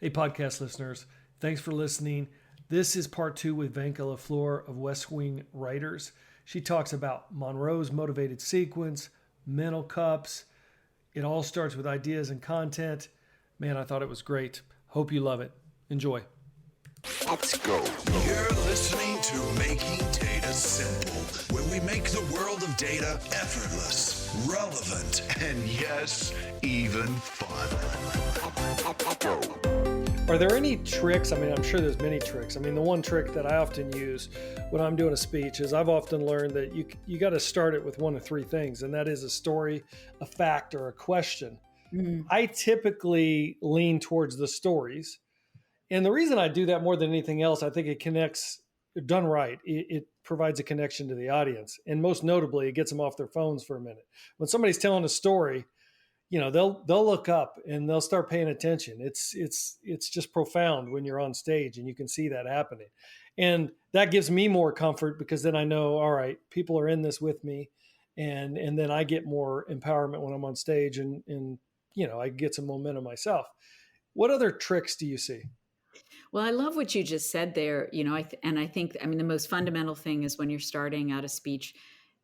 Hey, podcast listeners, thanks for listening. This is part 2 with Vinca LaFleur of West Wing Writers. She talks about Monroe's motivated sequence, mental cups. It all starts with ideas and content. Man, I thought it was great. Hope you love it. Enjoy. Let's go. You're listening to Making Data Simple, where we make the world of data effortless, relevant, and yes, even fun. Let's go. Are there any tricks? I mean, I'm sure there's many tricks. I mean, the one trick that I often use when I'm doing a speech is I've often learned that you got to start it with one of three things, and that is a story, a fact, or a question. Mm-hmm. I typically lean towards the stories. And the reason I do that more than anything else, I think it connects, done right, it provides a connection to the audience. And most notably, it gets them off their phones for a minute. When somebody's telling a story, you know, they'll look up and they'll start paying attention. It's just profound when you're on stage and you can see that happening. And that gives me more comfort because then I know, all right, people are in this with me. And then I get more empowerment when I'm on stage and you know, I get some momentum myself. What other tricks do you see? Well, I love what you just said there, you know, I think the most fundamental thing is when you're starting out a speech,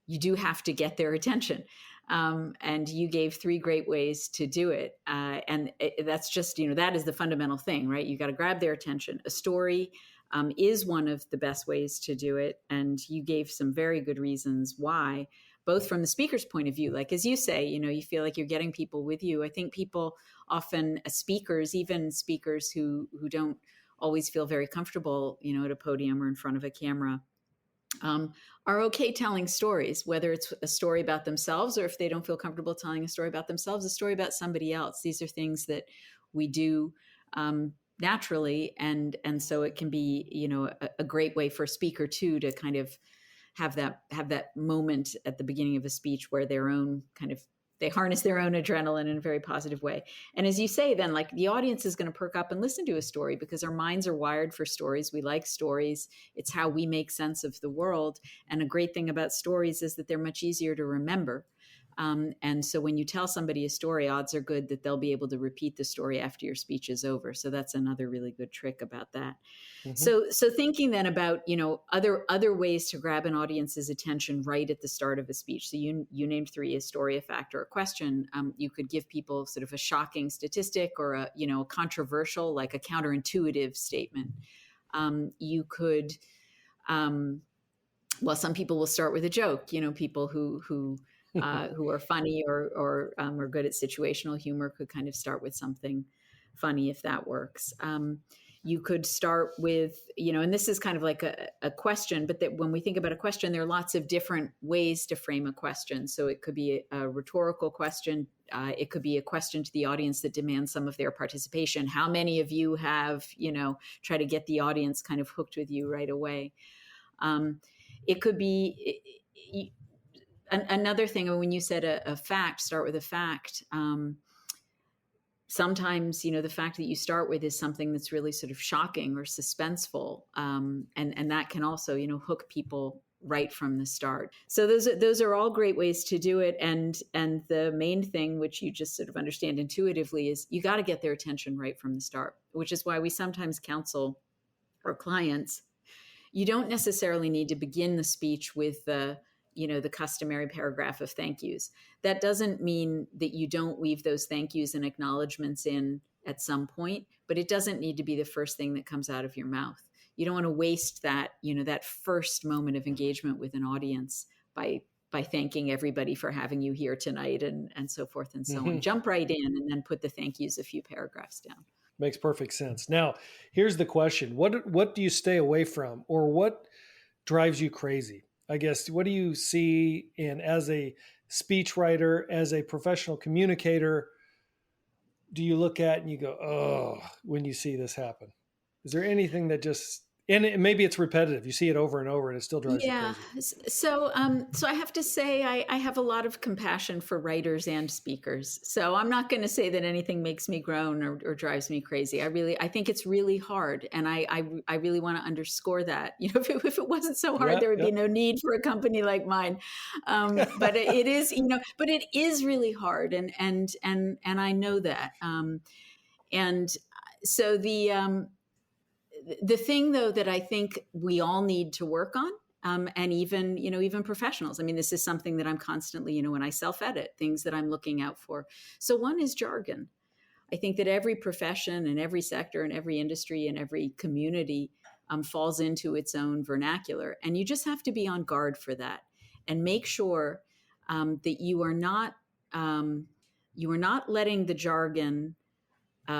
you do have to get their attention. And you gave 3 great ways to do it. That's just, you know, that is the fundamental thing, right? You got to grab their attention. A story is one of the best ways to do it. And you gave some very good reasons why, both from the speaker's point of view, like, as you say, you know, you feel like you're getting people with you. I think people often, speakers, even speakers who don't always feel very comfortable, you know, at a podium or in front of a camera, are okay telling stories, whether it's a story about themselves or if they don't feel comfortable telling a story about themselves, a story about somebody else. These are things that we do naturally. And so it can be, you know, a great way for a speaker too, to kind of have that moment at the beginning of a speech where they harness their own adrenaline in a very positive way. And as you say, then, like, the audience is going to perk up and listen to a story because our minds are wired for stories. We like stories. It's how we make sense of the world. And a great thing about stories is that they're much easier to remember. And so when you tell somebody a story, odds are good that they'll be able to repeat the story after your speech is over. So that's another really good trick about that. Mm-hmm. So thinking then about, you know, other ways to grab an audience's attention right at the start of a speech. So you named 3: a story, a fact, or a question. You could give people sort of a shocking statistic or a controversial, like a counterintuitive statement. You could, some people will start with a joke, you know, people who are funny or are good at situational humor could kind of start with something funny if that works. You could start with, you know, and this is kind of like a question, but that when we think about a question, there are lots of different ways to frame a question. So it could be a rhetorical question. It could be a question to the audience that demands some of their participation. How many of you have, you know, try to get the audience kind of hooked with you right away? It could be... Another thing, when you said a fact, start with a fact. Sometimes, you know, the fact that you start with is something that's really sort of shocking or suspenseful, and that can also, you know, hook people right from the start. So those are all great ways to do it. And the main thing, which you just sort of understand intuitively, is you got to get their attention right from the start. Which is why we sometimes counsel our clients. You don't necessarily need to begin the speech with the customary paragraph of thank yous. That doesn't mean that you don't weave those thank yous and acknowledgments in at some point, but it doesn't need to be the first thing that comes out of your mouth. You don't want to waste that, you know, that first moment of engagement with an audience by thanking everybody for having you here tonight and so forth and so on. Jump right in and then put the thank yous a few paragraphs down. Makes perfect sense. Now, here's the question. What do you stay away from, or what drives you crazy? I guess, what do you see as a speechwriter, as a professional communicator, do you look at and you go, oh, when you see this happen? Is there anything that just, and maybe it's repetitive, you see it over and over and it still drives you crazy? So I have to say I have a lot of compassion for writers and speakers. So I'm not going to say that anything makes me groan or drives me crazy. I think it's really hard. And I really want to underscore that. You know, if it wasn't so hard, there would be no need for a company like mine. But it is, you know, but it is really hard. And I know that. And so the thing though that I think we all need to work on, and even, even professionals. I mean, this is something that I'm constantly, when I self-edit, things that I'm looking out for. So one is jargon. I think that every profession and every sector and every industry and every community falls into its own vernacular. And you just have to be on guard for that and make sure that you are not letting the jargon,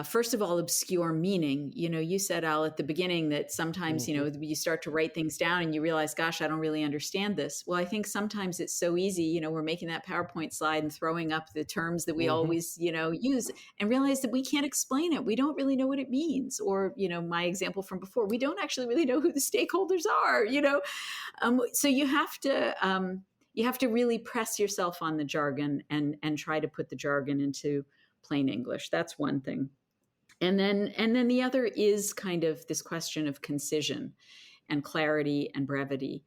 first of all, obscure meaning. You said, Al, at the beginning that sometimes, you start to write things down and you realize, gosh, I don't really understand this. Well, I think sometimes it's so easy, we're making that PowerPoint slide and throwing up the terms that we always, use, and realize that we can't explain it. We don't really know what it means. Or, my example from before, we don't actually really know who the stakeholders are, so you have to really press yourself on the jargon and try to put the jargon into plain English. That's one thing. And then the other is kind of this question of concision and clarity and brevity.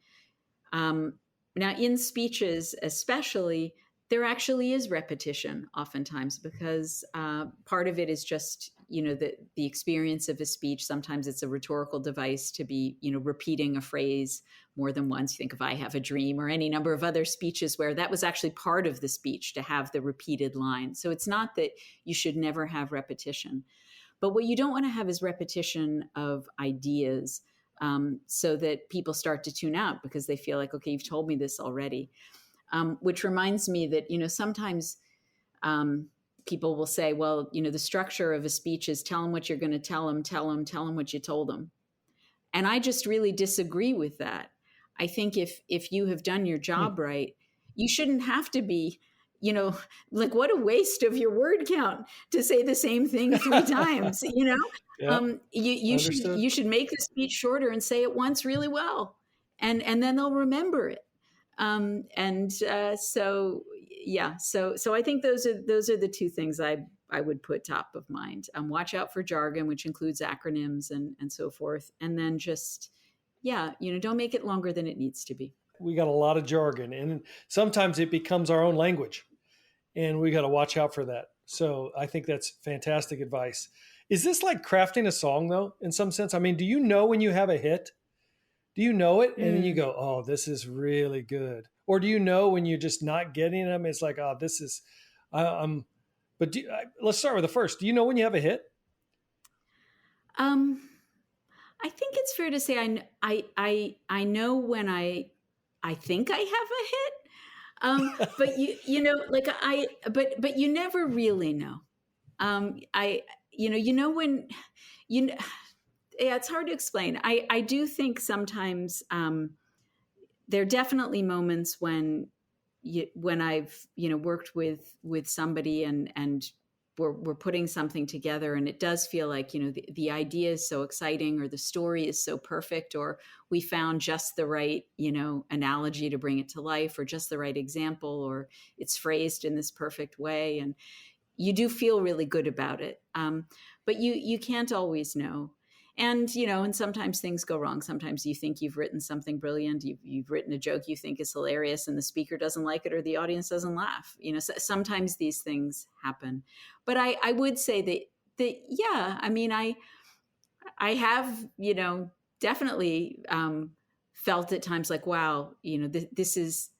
Now, in speeches especially, there actually is repetition oftentimes, because part of it is just, the experience of a speech. Sometimes it's a rhetorical device to be, repeating a phrase more than once. You think of "I have a dream" or any number of other speeches where that was actually part of the speech, to have the repeated line. So it's not that you should never have repetition. But what you don't want to have is repetition of ideas, so that people start to tune out because they feel like, okay, you've told me this already. Which reminds me that, sometimes people will say, well, the structure of a speech is tell them what you're going to tell them what you told them. And I just really disagree with that. I think if you have done your job right, you shouldn't have to be, like, what a waste of your word count to say the same thing 3 times, Yeah. You should make the speech shorter and say it once really well. And then they'll remember it. So I think those are the 2 things I would put top of mind. Watch out for jargon, which includes acronyms and so forth. And then just, don't make it longer than it needs to be. We got a lot of jargon, and sometimes it becomes our own language, and we got to watch out for that. So I think that's fantastic advice. Is this like crafting a song though, in some sense? I mean, do you know when you have a hit? Do you know it? And then you go, oh, this is really good. Or do you know when you're just not getting them? It's like, oh, this is, let's start with the first. Do you know when you have a hit? I think it's fair to say I know when I think I have a hit. But but you never really know. When it's hard to explain. I do think sometimes there are definitely moments when I've worked with somebody and we're putting something together, and it does feel like the idea is so exciting, or the story is so perfect, or we found just the right analogy to bring it to life, or just the right example, or it's phrased in this perfect way, and you do feel really good about it. But you can't always know. And, and sometimes things go wrong. Sometimes you think you've written something brilliant. You've written a joke you think is hilarious, and the speaker doesn't like it, or the audience doesn't laugh. Sometimes these things happen. But I would say that yeah, I mean, I have, definitely felt at times like, wow, this is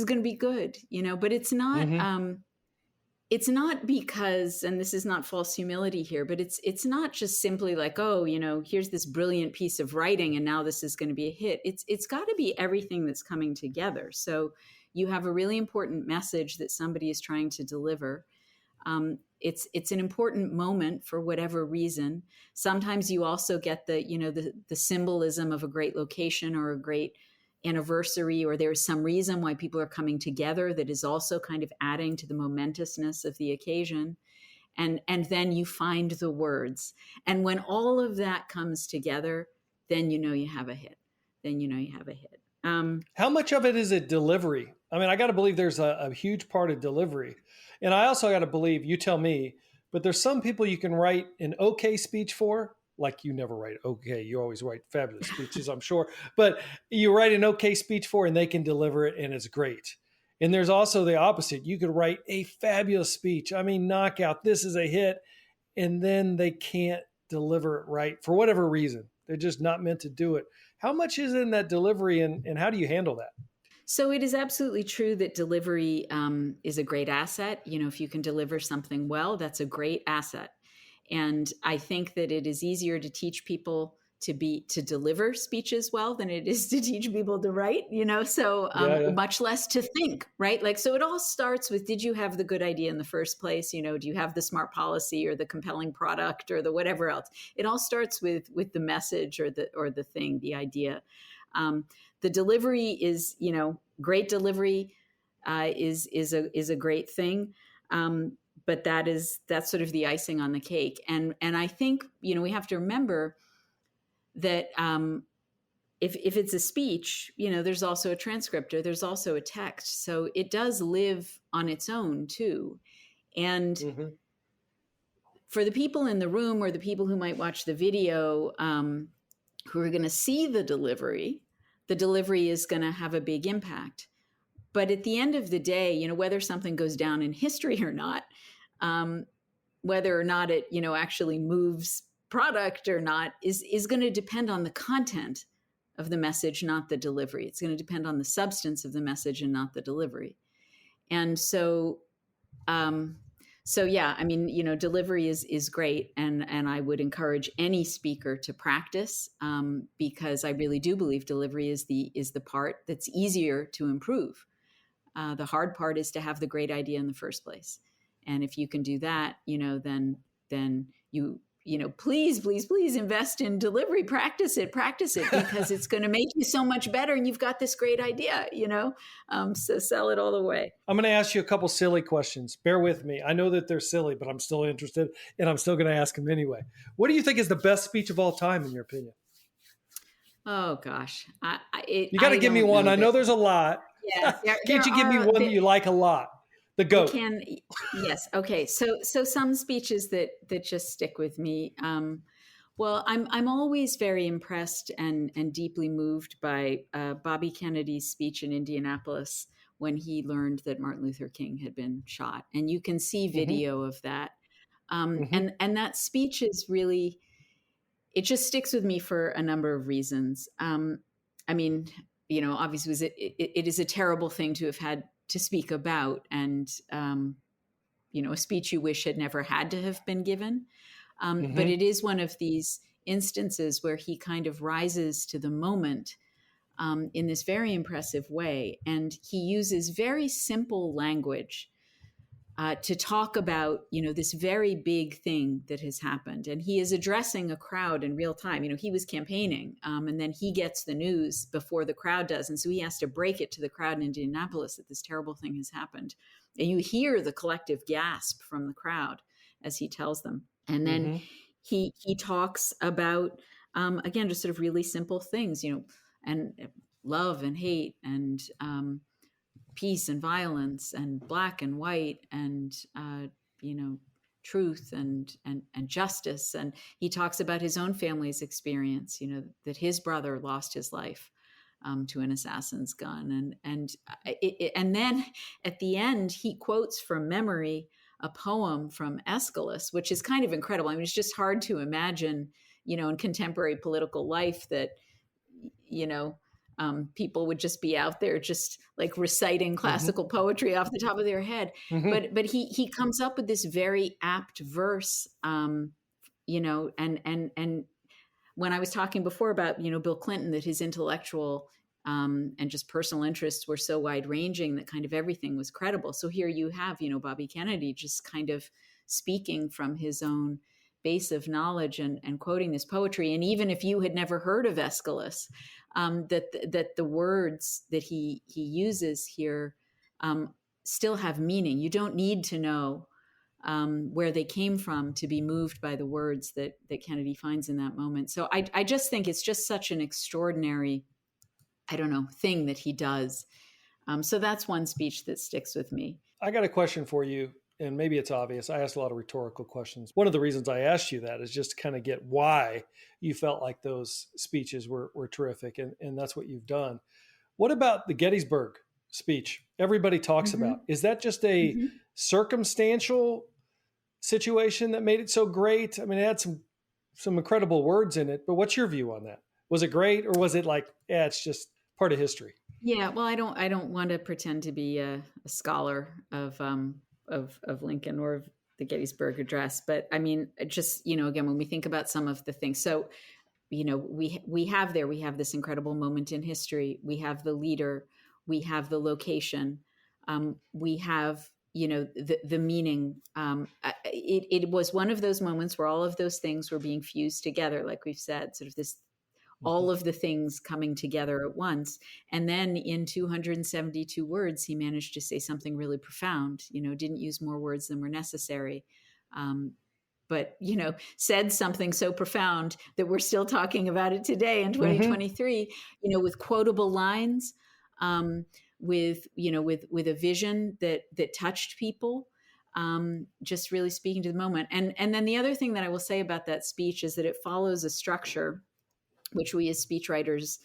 going to be good, but it's not, it's not because, and this is not false humility here, but it's not just simply like, oh, here's this brilliant piece of writing and now this is going to be a hit. It's got to be everything that's coming together. So you have a really important message that somebody is trying to deliver. It's an important moment for whatever reason. Sometimes you also get the symbolism of a great location or a great anniversary, or there's some reason why people are coming together that is also kind of adding to the momentousness of the occasion. And then you find the words. And when all of that comes together, then you have a hit. How much of it is it delivery? I mean, I got to believe there's a huge part of delivery. And I also got to believe, you tell me, but there's some people you can write an okay speech for. Like, you never write okay, you always write fabulous speeches, I'm sure. But you write an okay speech for, and they can deliver it, and it's great. And there's also the opposite. You could write a fabulous speech. I mean, knockout, this is a hit. And then they can't deliver it right for whatever reason. They're just not meant to do it. How much is in that delivery, and how do you handle that? So it is absolutely true that delivery is a great asset. If you can deliver something well, that's a great asset. And I think that it is easier to teach people to deliver speeches well than it is to teach people to write, so Yeah. much less to think, right? Like, so it all starts with, did you have the good idea in the first place? Do you have the smart policy or the compelling product or the whatever else? It all starts with the message or the thing, the idea. The delivery is, great delivery is a great thing. But that's sort of the icing on the cake. And I think, we have to remember that if it's a speech, there's also a transcriptor, there's also a text. So it does live on its own too. And for the people in the room or the people who might watch the video, who are going to see the delivery is going to have a big impact. But at the end of the day, whether something goes down in history or not, whether or not it, actually moves product or not is going to depend on the content of the message, not the delivery. It's going to depend on the substance of the message and not the delivery. And so yeah, delivery is great. And I would encourage any speaker to practice, because I really do believe delivery is the part that's easier to improve. The hard part is to have the great idea in the first place. And if you can do that, then please invest in delivery, practice it because it's going to make you so much better. And you've got this great idea, so sell it all the way. I'm going to ask you a couple silly questions. Bear with me. I know that they're silly, but I'm still interested and I'm still going to ask them anyway. What do you think is the best speech of all time, in your opinion? Oh gosh. You got to give me one. I know there's a lot. Yeah. Can't you give me one that you like a lot? The GOAT. Yes. Okay. So some speeches that just stick with me. Well, I'm always very impressed and deeply moved by Bobby Kennedy's speech in Indianapolis when he learned that Martin Luther King had been shot, and you can see video of that. And that speech is really, it just sticks with me for a number of reasons. Obviously it is a terrible thing to have had to speak about, and, a speech you wish had never had to have been given. But it is one of these instances where he kind of rises to the moment in this very impressive way. And he uses very simple language to talk about, this very big thing that has happened. And he is addressing a crowd in real time. He was campaigning, and then he gets the news before the crowd does. And so he has to break it to the crowd in Indianapolis that this terrible thing has happened. And you hear the collective gasp from the crowd as he tells them. And then he talks about, again, just sort of really simple things, and love and hate and peace and violence and black and white and, truth and justice. And he talks about his own family's experience, that his brother lost his life to an assassin's gun. And then at the end, he quotes from memory a poem from Aeschylus, which is kind of incredible. It's just hard to imagine, in contemporary political life that, people would just be out there just like reciting classical poetry off the top of their head. But he comes up with this very apt verse, and when I was talking before about, Bill Clinton, that his intellectual and just personal interests were so wide ranging that kind of everything was credible. So here you have, Bobby Kennedy just kind of speaking from his own base of knowledge and quoting this poetry. And even if you had never heard of Aeschylus, that the words that he uses here still have meaning. You don't need to know where they came from to be moved by the words that Kennedy finds in that moment. So I just think it's just such an extraordinary, thing that he does. So that's one speech that sticks with me. I got a question for you, and maybe it's obvious. I asked a lot of rhetorical questions. One of the reasons I asked you that is just to kind of get why you felt like those speeches were terrific, and that's what you've done. What about the Gettysburg speech everybody talks about? Is that just a circumstantial situation that made it so great? It had some some incredible words in it. But what's your view on that? Was it great, or was it like, yeah, it's just part of history? Yeah, well, I don't want to pretend to be a scholar of Lincoln or of the Gettysburg Address, but I mean, just again, when we think about some of the things, so we have this incredible moment in history. We have the leader, we have the location, we have the meaning. It was one of those moments where all of those things were being fused together, like we've said, sort of this all of the things coming together at once. And then in 272 words, he managed to say something really profound, didn't use more words than were necessary. But, said something so profound that we're still talking about it today in 2023, with quotable lines, with a vision that touched people, just really speaking to the moment. And then the other thing that I will say about that speech is that it follows a structure which we as speechwriters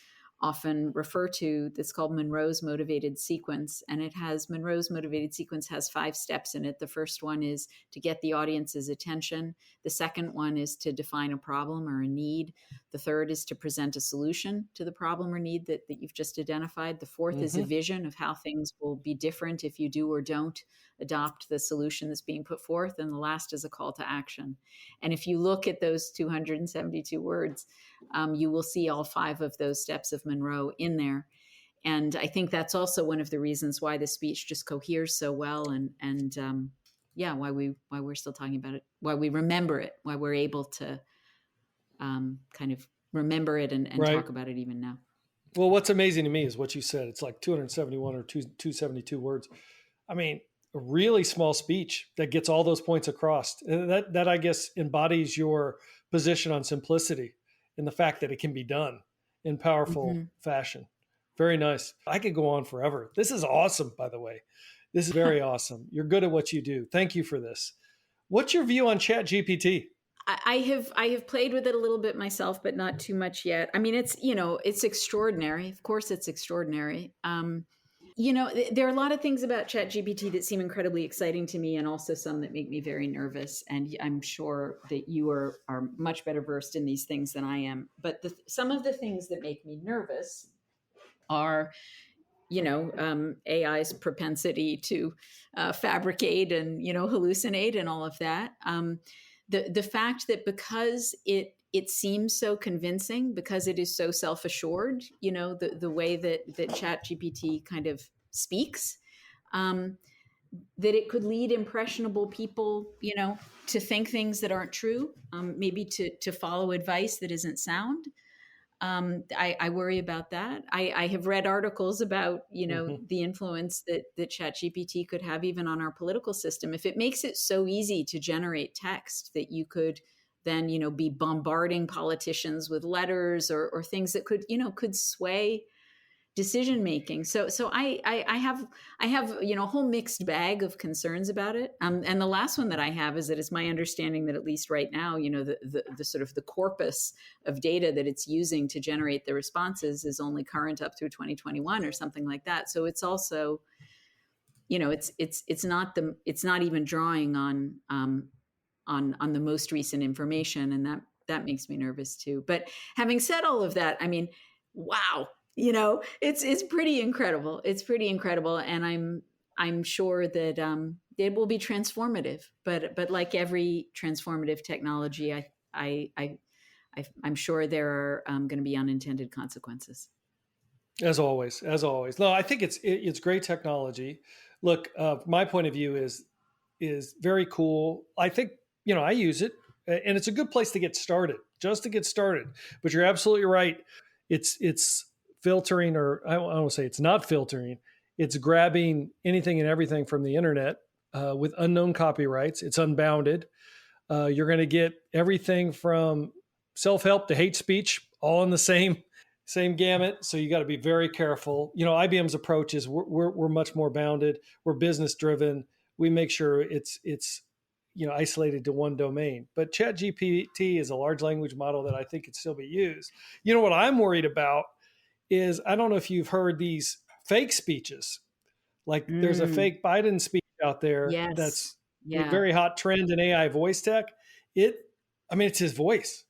often refer to, that's called Monroe's motivated sequence. And Monroe's motivated sequence has 5 steps in it. The first one is to get the audience's attention. The second one is to define a problem or a need. The third is to present a solution to the problem or need that you've just identified. The fourth is a vision of how things will be different if you do or don't adopt the solution that's being put forth. And the last is a call to action. And if you look at those 272 words, you will see all 5 of those steps of Monroe in there. And I think that's also one of the reasons why the speech just coheres so well, and why we're still talking about it, why we remember it, why we're able to kind of remember it and Right. talk about it even now. Well, what's amazing to me is what you said. It's like 271 or 272 words. I mean, a really small speech that gets all those points across. And that I guess embodies your position on simplicity and the fact that it can be done in powerful fashion. Very nice. I could go on forever. This is awesome, by the way. This is very awesome. You're good at what you do. Thank you for this. What's your view on ChatGPT? I have played with it a little bit myself, but not too much yet. I mean, it's extraordinary. Of course, it's extraordinary. There are a lot of things about ChatGPT that seem incredibly exciting to me, and also some that make me very nervous. And I'm sure that you are much better versed in these things than I am. But some of the things that make me nervous are, AI's propensity to fabricate and hallucinate and all of that. The fact that because it seems so convincing, because it is so self-assured, the way that ChatGPT kind of speaks, that it could lead impressionable people, to think things that aren't true, maybe to follow advice that isn't sound. I worry about that. I have read articles about, the influence that ChatGPT could have even on our political system. If it makes it so easy to generate text that you could then, be bombarding politicians with letters or things that could sway decision making. So I have a whole mixed bag of concerns about it. And the last one that I have is that it's my understanding that at least right now, the sort of the corpus of data that it's using to generate the responses is only current up through 2021 or something like that. So it's also, it's not even drawing on the most recent information, and that makes me nervous too. But having said all of that, I mean, wow. It's pretty incredible. It's pretty incredible. And I'm sure that it will be transformative, but like every transformative technology, I'm sure there are going to be unintended consequences. As always. No, I think it's great technology. Look, my point of view is very cool. I think, I use it, and it's a good place to get started, just to get started. But you're absolutely right. It's filtering, or I don't want to say it's not filtering. It's grabbing anything and everything from the internet with unknown copyrights. It's unbounded. You're going to get everything from self-help to hate speech, all in the same gamut. So you got to be very careful. IBM's approach is we're much more bounded. We're business driven. We make sure it's isolated to one domain. But ChatGPT is a large language model that I think could still be used. What I'm worried about is, I don't know if you've heard these fake speeches. Like there's a fake Biden speech out there. Yes. That's a very hot trend in AI voice tech. It's his voice.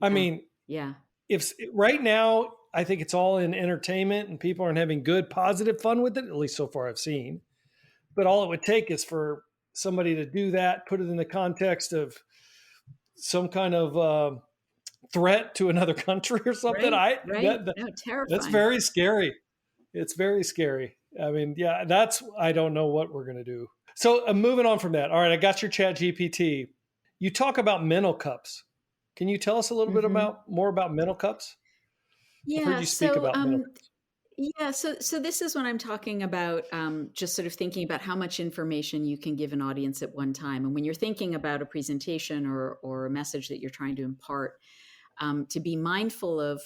I Yeah. mean, Yeah. if right now, I think it's all in entertainment and people aren't having good, positive fun with it, at least so far I've seen. But all it would take is for somebody to do that, put it in the context of some kind of threat to another country or something. Right. Right. No, That's terrifying. very scary. It's very scary. I mean, yeah, I don't know what we're going to do. So moving on from that. All right, I got your chat GPT. You talk about mental cups. Can you tell us a little bit Hmm. more about mental cups? I've heard Yeah. you speak So, about mental cups. yeah, so this is when I'm talking about just sort of thinking about how much information you can give an audience at one time. And when you're thinking about a presentation or a message that you're trying to impart, to be mindful of,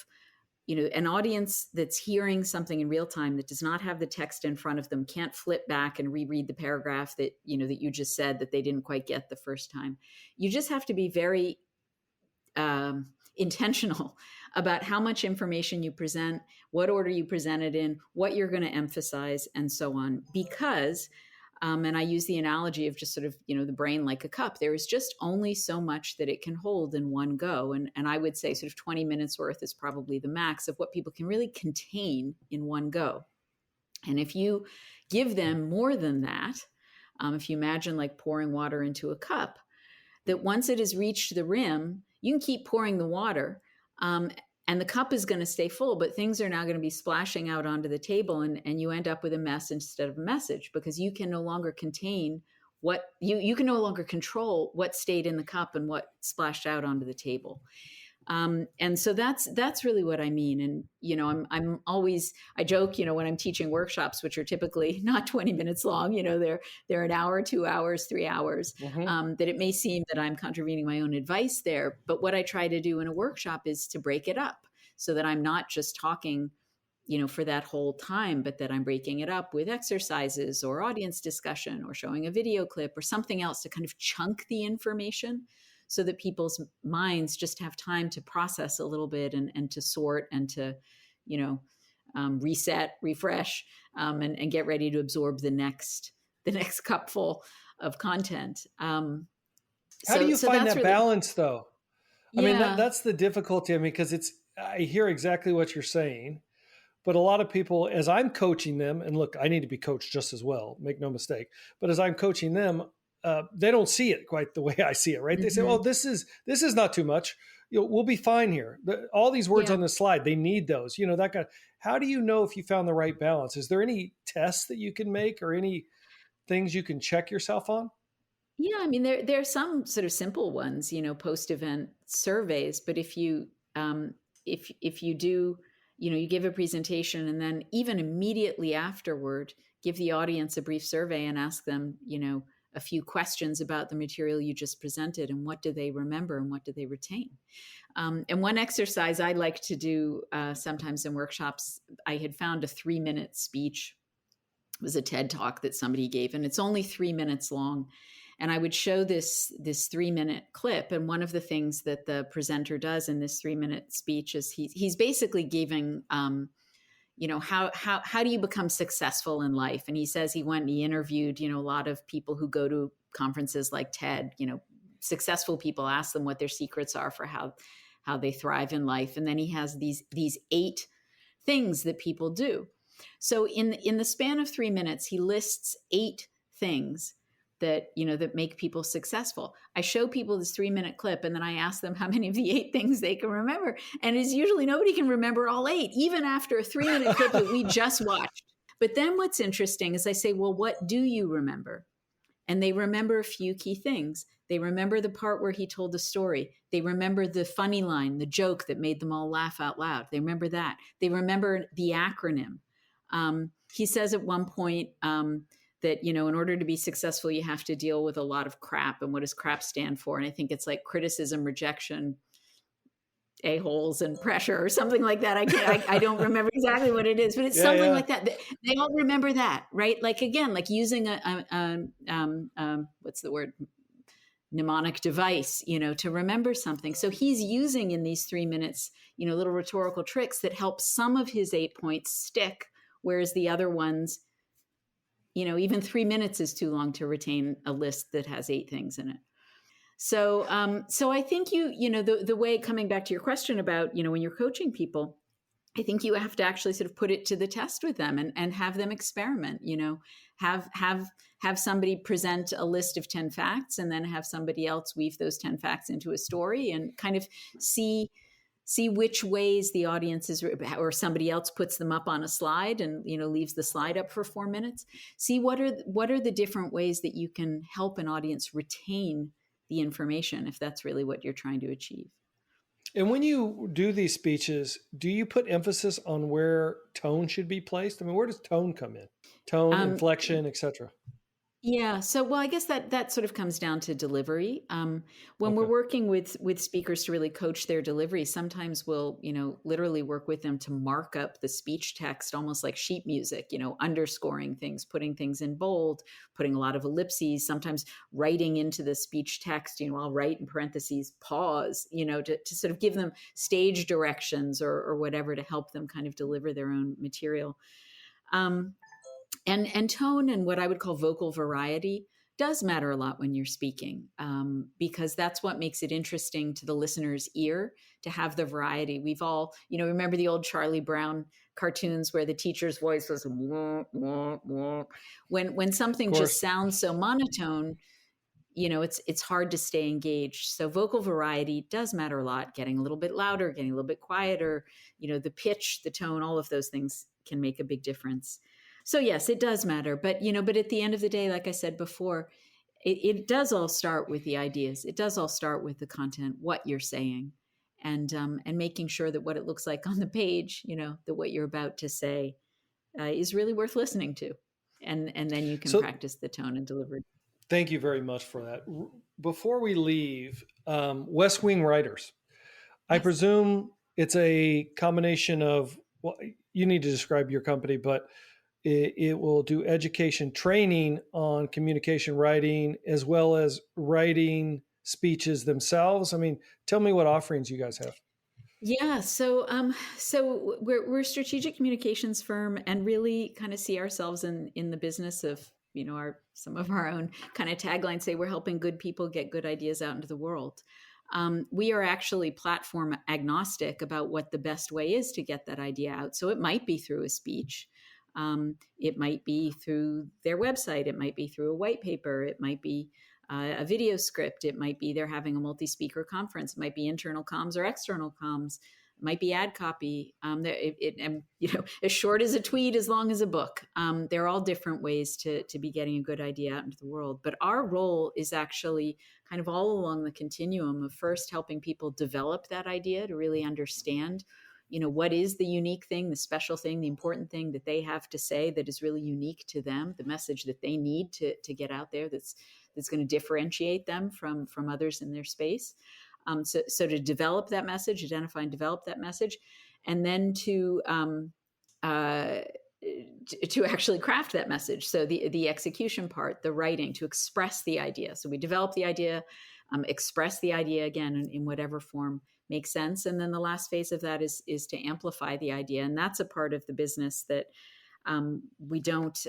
an audience that's hearing something in real time that does not have the text in front of them, can't flip back and reread the paragraph that you just said that they didn't quite get the first time. You just have to be very intentional about how much information you present, what order you present it in, what you're going to emphasize, and so on. Because, and I use the analogy of just sort of, the brain like a cup. There is just only so much that it can hold in one go. And I would say sort of 20 minutes worth is probably the max of what people can really contain in one go. And if you give them more than that, if you imagine like pouring water into a cup, that once it has reached the rim, you can keep pouring the water, and the cup is going to stay full, but things are now going to be splashing out onto the table, and you end up with a mess instead of a message, because you can no longer contain what you can no longer control what stayed in the cup and what splashed out onto the table. And so that's really what I mean. And I'm always, I joke, when I'm teaching workshops, which are typically not 20 minutes long, they're an hour, 2 hours, 3 hours, Mm-hmm. that it may seem that I'm contravening my own advice there. But what I try to do in a workshop is to break it up so that I'm not just talking, for that whole time, but that I'm breaking it up with exercises or audience discussion or showing a video clip or something else to kind of chunk the information so that people's minds just have time to process a little bit and to sort and to, reset, refresh, and get ready to absorb the next cupful of content. How do you So find that's that really, balance though? I mean, yeah. that's the difficulty. I mean, because I hear exactly what you're saying, but a lot of people, as I'm coaching them, and look, I need to be coached just as well, make no mistake. But as I'm coaching them, they don't see it quite the way I see it, right? They say, "Oh, Hmm. this is not too much. We'll be fine here." All these words Yeah. on the slide, they need those. That kind. How do you know if you found the right balance? Is there any tests that you can make, or any things you can check yourself on? Yeah, I mean there are some sort of simple ones, post event surveys. But if you do, you give a presentation and then even immediately afterward, give the audience a brief survey and ask them, a few questions about the material you just presented and what do they remember and what do they retain. And one exercise I like to do sometimes in workshops, I had found a 3-minute speech. It was a TED talk that somebody gave, and it's only 3 minutes long. And I would show this 3-minute clip, and one of the things that the presenter does in this 3-minute speech is he's basically giving how do you become successful in life. And he says he went and he interviewed a lot of people who go to conferences like TED, successful people, ask them what their secrets are for how they thrive in life. And then he has these 8 things that people do. So in the span of 3 minutes, he lists 8 things that make people successful. I show people this 3-minute clip, and then I ask them how many of the 8 things they can remember. And it's usually nobody can remember all 8, even after a 3-minute clip that we just watched. But then what's interesting is I say, well, what do you remember? And they remember a few key things. They remember the part where he told the story. They remember the funny line, the joke that made them all laugh out loud. They remember that. They remember the acronym. He says at one point that, in order to be successful, you have to deal with a lot of crap. And what does crap stand for? And I think it's like criticism, rejection, a-holes, and pressure, or something like that. I don't remember exactly what it is, but it's Yeah, something yeah. like that. They all remember that, right? Like, again, like using what's the word? Mnemonic device, to remember something. So he's using in these 3 minutes, little rhetorical tricks that help some of his 8 points stick, whereas the other ones, even 3 minutes is too long to retain a list that has 8 things in it. So I think the way, coming back to your question about, when you're coaching people, I think you have to actually sort of put it to the test with them and have them experiment, have somebody present a list of 10 facts and then have somebody else weave those 10 facts into a story and kind of see which ways the audience is, or somebody else puts them up on a slide and, leaves the slide up for 4 minutes. See what are the different ways that you can help an audience retain the information, if that's really what you're trying to achieve. And when you do these speeches, do you put emphasis on where tone should be placed? I mean, where does tone come in? Tone, inflection, etc. Yeah. So, well, I guess that sort of comes down to delivery. When we're working with speakers to really coach their delivery, sometimes we'll, literally work with them to mark up the speech text, almost like sheet music, underscoring things, putting things in bold, putting a lot of ellipses, sometimes writing into the speech text, I'll write in parentheses, pause, to sort of give them stage directions or whatever to help them kind of deliver their own material. And tone and what I would call vocal variety does matter a lot when you're speaking, because that's what makes it interesting to the listener's ear to have the variety. We've all, remember the old Charlie Brown cartoons where the teacher's voice was wah, wah, wah. When something just sounds so monotone, it's hard to stay engaged. So vocal variety does matter a lot. Getting a little bit louder, getting a little bit quieter, the pitch, the tone, all of those things can make a big difference. So yes, it does matter. But, but at the end of the day, like I said before, it does all start with the ideas. It does all start with the content, what you're saying, and making sure that what it looks like on the page, that what you're about to say is really worth listening to. And then you can practice the tone and delivery. Thank you very much for that. Before we leave, West Wing Writers, I presume it's a combination of, well, you need to describe your company, but it will do education training on communication writing as well as writing speeches themselves. I mean, tell me what offerings you guys have. Yeah, so we're a strategic communications firm and really kind of see ourselves in the business of, some of our own kind of taglines say we're helping good people get good ideas out into the world. We are actually platform agnostic about what the best way is to get that idea out. So it might be through a speech. It might be through their website. It might be through a white paper. It might be a video script. It might be they're having a multi-speaker conference. It might be internal comms or external comms. It might be ad copy. As short as a tweet, as long as a book. They're all different ways to be getting a good idea out into the world. But our role is actually kind of all along the continuum of first helping people develop that idea to really understand what is the unique thing, the special thing, the important thing that they have to say that is really unique to them, the message that they need to get out there that's going to differentiate them from others in their space. So to develop that message, identify and develop that message, and then to actually craft that message. So the execution part, the writing, to express the idea. So we develop the idea, express the idea again in whatever form makes sense. And then the last phase of that is to amplify the idea. And that's a part of the business that we don't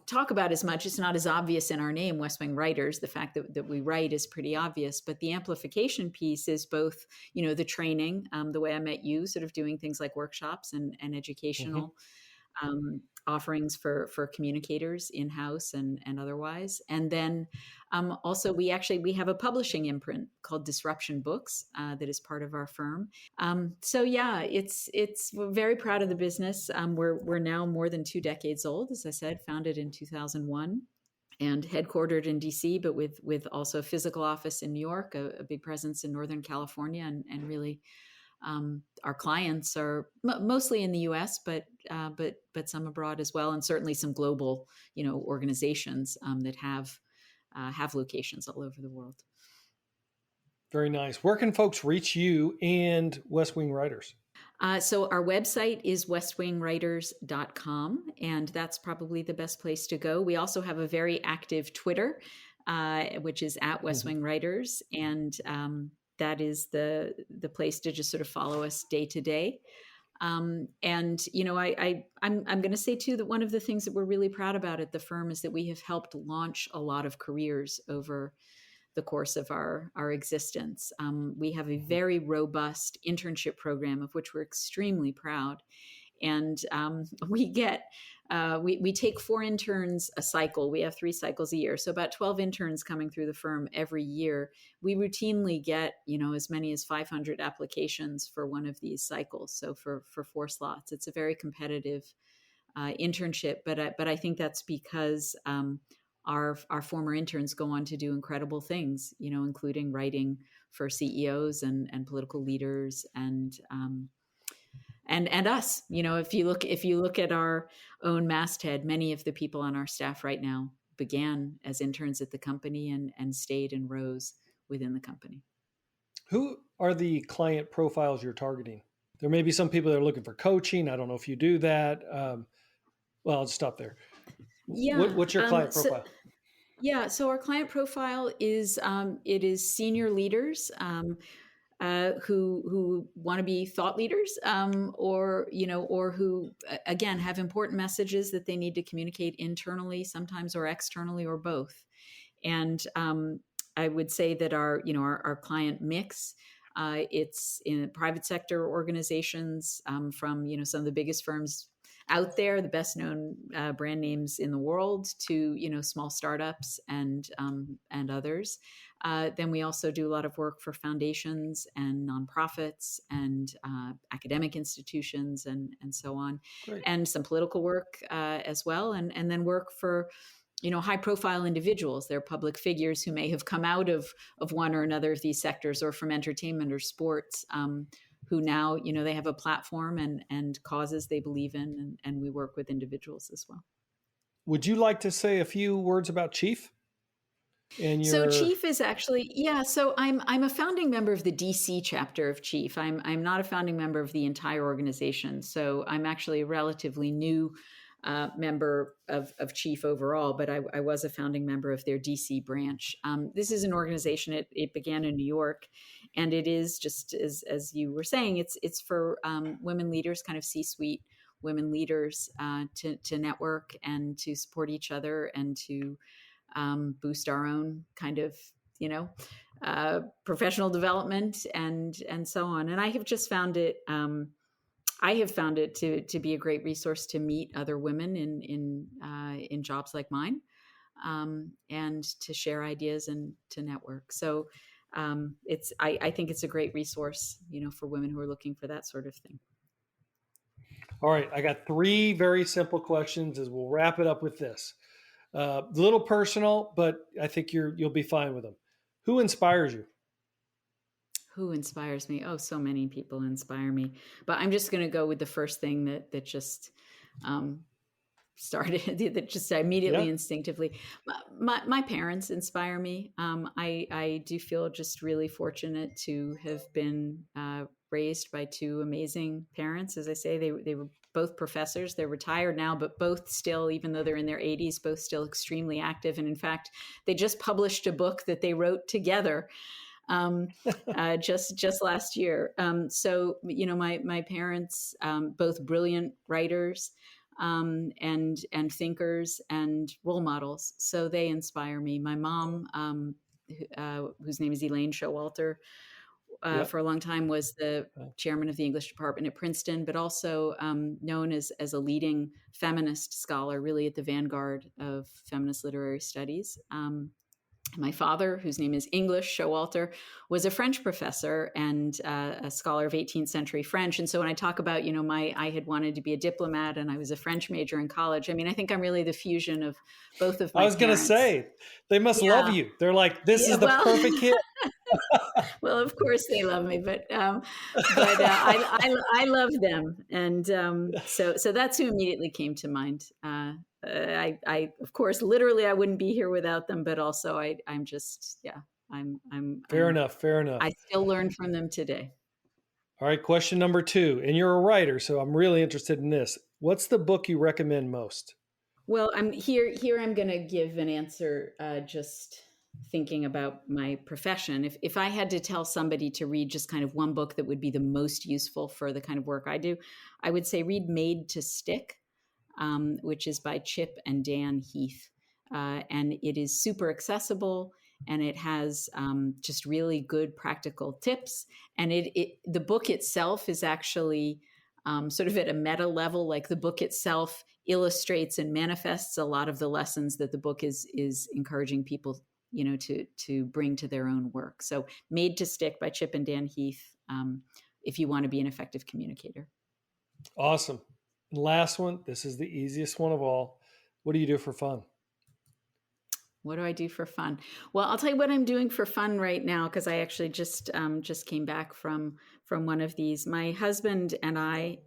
talk about as much. It's not as obvious in our name, West Wing Writers. The fact that we write is pretty obvious, but the amplification piece is both, the training, the way I met you, sort of doing things like workshops and educational offerings for communicators in-house and otherwise. And then also we have a publishing imprint called Disruption Books that is part of our firm. So yeah, we're very proud of the business. We're now more than 2 decades old, as I said, founded in 2001 and headquartered in DC, but with also a physical office in New York, a big presence in Northern California, and really our clients are mostly in the U.S., but some abroad as well, and certainly some global, organizations that have locations all over the world. Very nice. Where can folks reach you and West Wing Writers? So our website is westwingwriters.com, and that's probably the best place to go. We also have a very active Twitter, which is at West Wing Writers, and that is the place to just sort of follow us day to day. And, I'm going to say too, that one of the things that we're really proud about at the firm is that we have helped launch a lot of careers over the course of our existence. We have a very robust internship program of which we're extremely proud. And we take 4 interns a cycle. We have 3 cycles a year, so about 12 interns coming through the firm every year. We routinely get as many as 500 applications for one of these cycles. So for 4 slots, it's a very competitive internship. But I think that's because our former interns go on to do incredible things, including writing for CEOs and political leaders and us. If you look at our own masthead, many of the people on our staff right now began as interns at the company and stayed and rose within the company. Who are the client profiles you're targeting? There may be some people that are looking for coaching. I don't know if you do that. Well, I'll just stop there. Yeah. What's your client profile? So our client profile is it is senior leaders who want to be thought leaders, or who again have important messages that they need to communicate internally, sometimes, or externally, or both. And I would say that our client mix. It's in private sector organizations, from some of the biggest firms out there, the best known brand names in the world, to small startups and others. Then we also do a lot of work for foundations and nonprofits and academic institutions and so on. Great. And some political work as well, and then work for high profile individuals. They're public figures who may have come out of one or another of these sectors, or from entertainment or sports, who now, they have a platform and causes they believe in, and we work with individuals as well. Would you like to say a few words about Chief? So Chief is actually, so I'm a founding member of the DC chapter of Chief. I'm not a founding member of the entire organization. So I'm actually a relatively new member of Chief overall, but I was a founding member of their DC branch. This is an organization, it began in New York, and it is, just as you were saying, it's for women leaders, kind of C-suite women leaders, to network and to support each other and to boost our own kind of professional development and so on. And I have just found it to be a great resource to meet other women in jobs like mine, and to share ideas and to network. So I think it's a great resource, for women who are looking for that sort of thing. All right, I got 3 very simple questions, as we'll wrap it up with this. A little personal, but I think you'll be fine with them. Who inspires you? Who inspires me? Oh, so many people inspire me. But I'm just going to go with the first thing that just started, that just immediately, instinctively. My parents inspire me. I do feel just really fortunate to have been raised by 2 amazing parents. As I say, they were both professors. They're retired now, but both still, even though they're in their 80s, both still extremely active. And in fact, they just published a book that they wrote together just last year. So, my parents, both brilliant writers, and thinkers and role models. So they inspire me. My mom, whose name is Elaine Showalter, for a long time was the chairman of the English department at Princeton, but also known as a leading feminist scholar, really at the vanguard of feminist literary studies. My father, whose name is English Showalter, was a French professor and a scholar of 18th century French. And so when I talk about, I had wanted to be a diplomat and I was a French major in college. I mean, I think I'm really the fusion of both of my parents. I was going to say, they must love you. They're like, this is the perfect kid. Well, of course they love me, but I love them. And so that's who immediately came to mind. I of course, literally, I wouldn't be here without them, but also I'm just, I'm fair enough. I still learn from them today. All right. Question number 2, and you're a writer, so I'm really interested in this. What's the book you recommend most? Well, I'm here. I'm going to give an answer, just thinking about my profession. If I had to tell somebody to read just kind of one book that would be the most useful for the kind of work I do, I would say read Made to Stick, which is by Chip and Dan Heath. And it is super accessible. and it has just really good practical tips. And the book itself is actually sort of at a meta level, like the book itself illustrates and manifests a lot of the lessons that the book is encouraging people, to bring to their own work. So Made to Stick by Chip and Dan Heath, if you want to be an effective communicator. Awesome. Last one. This is the easiest one of all. What do you do for fun? What do I do for fun? Well, I'll tell you what I'm doing for fun right now, because I actually just came back from one of these. My husband and I,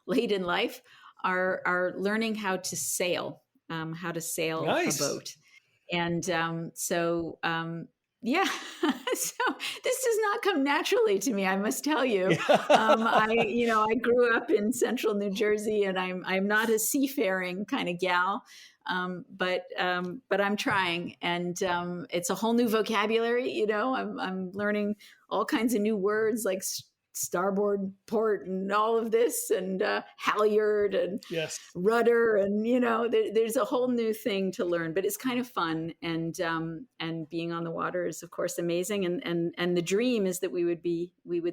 late in life, are learning how to sail Nice. a boat. And yeah, so this does not come naturally to me, I must tell you. I grew up in central New Jersey, and I'm not a seafaring kind of gal, but I'm trying, and it's a whole new vocabulary. I'm learning all kinds of new words like starboard port and all of this, and halyard and Yes. rudder, and there's a whole new thing to learn, but it's kind of fun, and being on the water is of course amazing, and the dream is that we would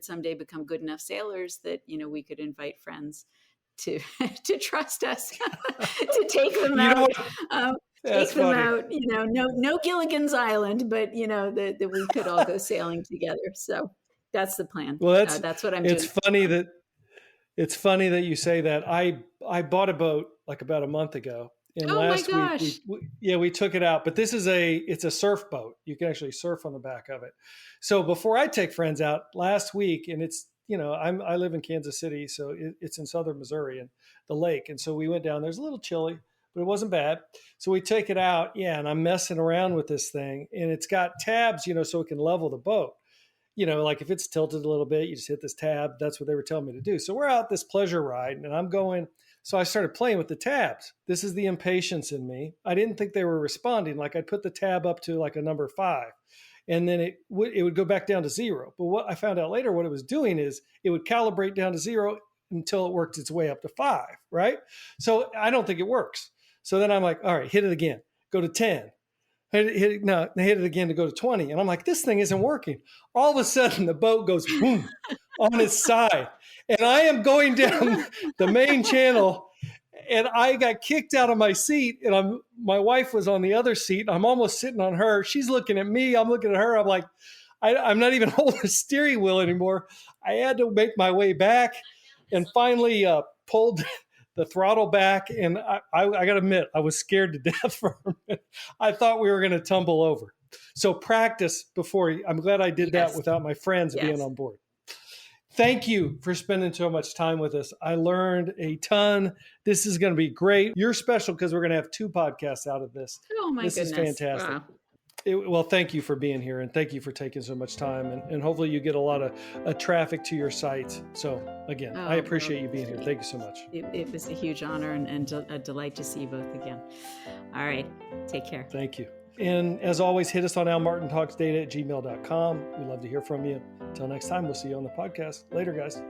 someday become good enough sailors that we could invite friends to trust us to take them out. That's funny. No Gilligan's Island, but that we could all go sailing together. So that's the plan. Well, that's what I'm doing. It's funny that you say that. I bought a boat like about a month ago, and last week we took it out. But it's a surf boat. You can actually surf on the back of it. So before I take friends out last week, and it's I live in Kansas City, so it's in southern Missouri and the lake, and so we went down. There's a little chilly, but it wasn't bad. So we take it out, and I'm messing around with this thing, and it's got tabs, so it can level the boat. Like if it's tilted a little bit, you just hit this tab. That's what they were telling me to do. So we're out this pleasure ride, and I'm going. So I started playing with the tabs. This is the impatience in me. I didn't think they were responding. Like I'd put the tab up to like a number 5, and then it would go back down to 0. But what I found out later, what it was doing is it would calibrate down to 0 until it worked its way up to 5, right? So I don't think it works. So then I'm like, all right, hit it again. Go to 10. Hit it again to go to 20. And I'm like, this thing isn't working. All of a sudden, the boat goes boom on its side. And I am going down the main channel, and I got kicked out of my seat. And my wife was on the other seat. I'm almost sitting on her. She's looking at me. I'm looking at her. I'm like, I'm not even holding the steering wheel anymore. I had to make my way back, and finally pulled the throttle back, and I got to admit, I was scared to death for a minute. I thought we were going to tumble over. So practice before. I'm glad I did that without my friends being on board. Thank you for spending so much time with us. I learned a ton. This is going to be great. You're special because we're going to have 2 podcasts out of this. Oh my goodness. This is fantastic. Wow. Well, thank you for being here, and thank you for taking so much time, and hopefully you get a lot of traffic to your site. So again, I appreciate you being here. Thank you so much. It was a huge honor and a delight to see you both again. All right. Take care. Thank you. And as always, hit us on almartintalksdata@gmail.com. We love to hear from you. Until next time, we'll see you on the podcast. Later, guys.